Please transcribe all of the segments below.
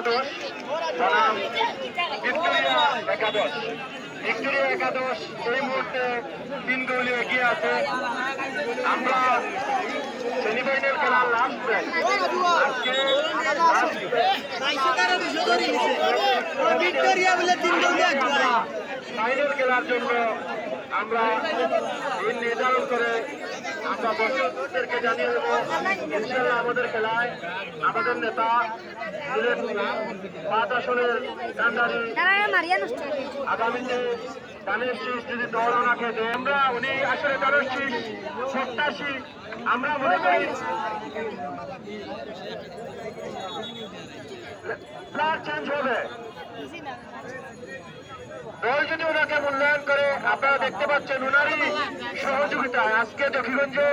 একাদশ বনাম ভিক্টোরিয়া একাদশ এই মুহূর্তে 3 গোলে এগিয়ে আছে। আমরা সেমিফাইনাল খেলার লাস্ট ফাইনাল খেলার জন্য আমরা দিন নির্ধারণ করে আমরা দর্শকদেরকে জানিয়ে দেবো ইনশাআল্লাহ আমাদের খেলায় আমাদের নেতা 5 আসনের কান্ডারি আগামীতে দানের শীষ যদি দল ওনাকে দেয় আমরা উনি আসলে দানের শীষ প্রত্যাশী। আমরা মনে করি প্লেয়ার চেঞ্জ হবে, দল যদি ওনাকে মূল্যায়ন করে। আপনারা দেখতে পাচ্ছেন ওনারই সহযোগিতায় আজকে জকিগঞ্জে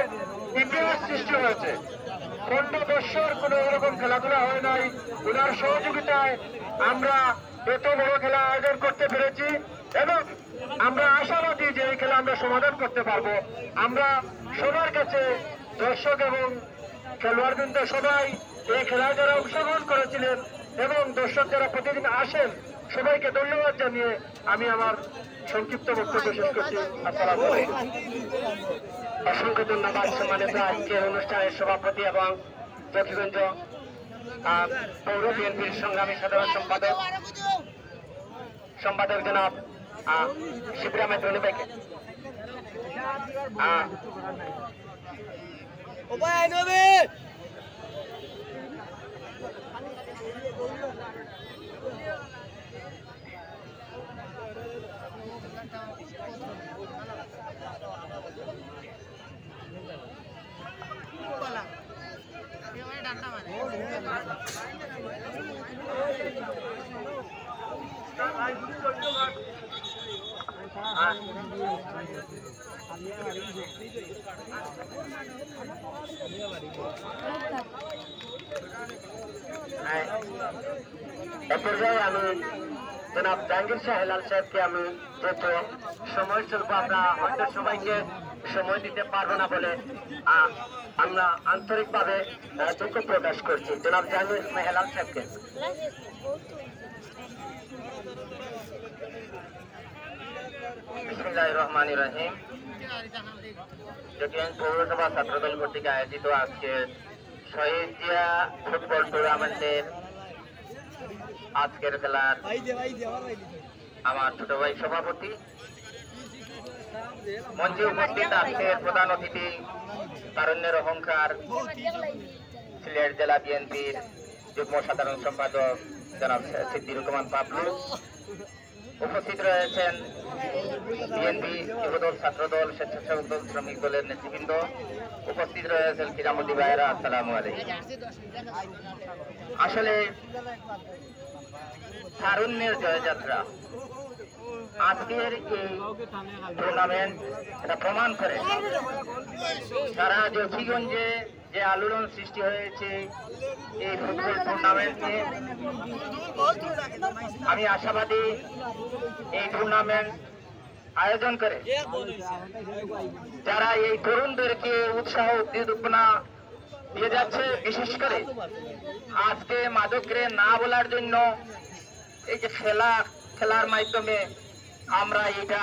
ইতিহাস সৃষ্টি হয়েছে। 15 বছর কোনো রকম খেলাধুলা হয় নাই, ওনার সহযোগিতায় আমরা এত বড় খেলা আয়োজন করতে পেরেছি এবং আমরা আশাবাদী যে এই খেলা আমরা সমাধান করতে পারবো। আমরা সবার কাছে দর্শক এবং খেলোয়াড়বৃন্দ সবাই এই খেলায় যারা অংশগ্রহণ করেছিলেন এবং দর্শক যারা প্রতিদিন আসেন সবাইকে ধন্যবাদ জানিয়ে আমি আমার সংক্ষিপ্ত বক্তব্য শেষ করছি। আসসালামু আলাইকুম। অসংখ্য ধন্যবাদ সম্মানিত আজকের অনুষ্ঠানের সভাপতি এবং জকিগঞ্জ পৌর বিএনপির সংগ্রামী সাধারণ সম্পাদক জনাব শিবির আহমেদ রনি ভাইকে। পর্যায়ে আমি জনাব জাহাঙ্গীর শাহ হেলাল সাহেবকে আমি যেহেতু সময় স্বল্প আমরা হয়তো সবাইকে সময় দিতে পারবো না বলে আমরা আন্তরিকভাবে দুঃখ প্রকাশ করছি। জনাব জাহাঙ্গীর হেলাল সাহেবকে। বিসমিল্লাহির রহমানির রহিম। জকিগঞ্জ পৌরসভা ছাত্রদল কর্তৃক আয়োজিত আজকে শহীদ জিয়া ফুটবল টুর্নামেন্টের আজকের খেলার আমার ছোট ভাই সভাপতি, মঞ্চে উপস্থিত আজকের প্রধান অতিথি তারুণ্যের অহংকার সিলেট জেলা বিএনপির যুগ্ম সাধারণ সম্পাদক জনাব সিদ্দিকুর রহমান পাবলু, উপস্থিত রয়েছেন বিএনপি যুবদল ছাত্রদল স্বেচ্ছাসেবক দল শ্রমিক দলের নেতৃবৃন্দ, উপস্থিত রয়েছেন কিরামতি ভাইয়েরা, আসসালামু আলাইকুম। আসলে তারুণ্যের জয়যাত্রা আজকের এই টুর্নামেন্ট এটা প্রমাণ করে সারা জকিগঞ্জে যে আলোড়ন সৃষ্টি হয়েছে এই ফুটবল টুর্নামেন্টে। আমি আশাবাদী এই টুর্নামেন্ট আয়োজন করে যারা এই তরুণদেরকে উৎসাহ উদ্দীপনা দিয়ে যাচ্ছে, বিশেষ করে আজকে মাদকরে না বলার জন্য এই যে খেলার মাধ্যমে আমরা এটা